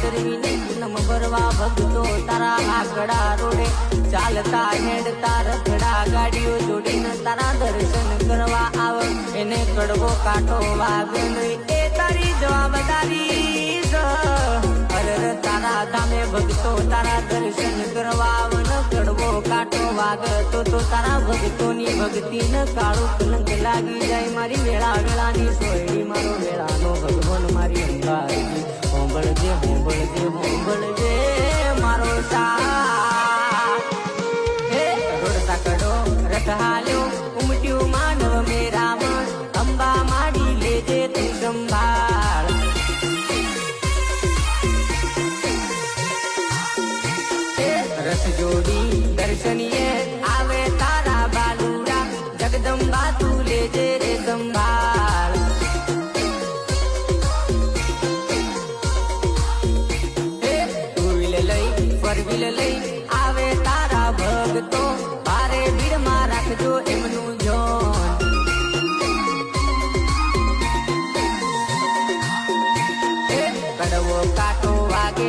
ચરવીને પૂનમ ભરવા ભગતો તારા આકડા રોડે ચાલતા હેડતા રખડા ગાડીઓ જોડીને તારા દર્શન કરવા આવ એને કડવો કાંટો વાગ નહીં એ તારી જવાબદારી અરર તારા ધામે ભગતો તારા દર્શન કરવા આવન કડવો કાંટો વાગતો તો તારા ભગતોની ભક્તિ ન કાળું કલંક લાગી જાય મારી વેળા વેળાની સોયડી મારો વેળાનો ભગવાન મારી અંગારી હોંભળજે હોંભળજે હોંભળજે મારો સાથ હે રોડ સાકડો રથ હાલ્યો ઉમટ્યું માનવ મેરામણ અંબા માડી લેજે તું સંભાળ રથ જોડી દર્શનીએ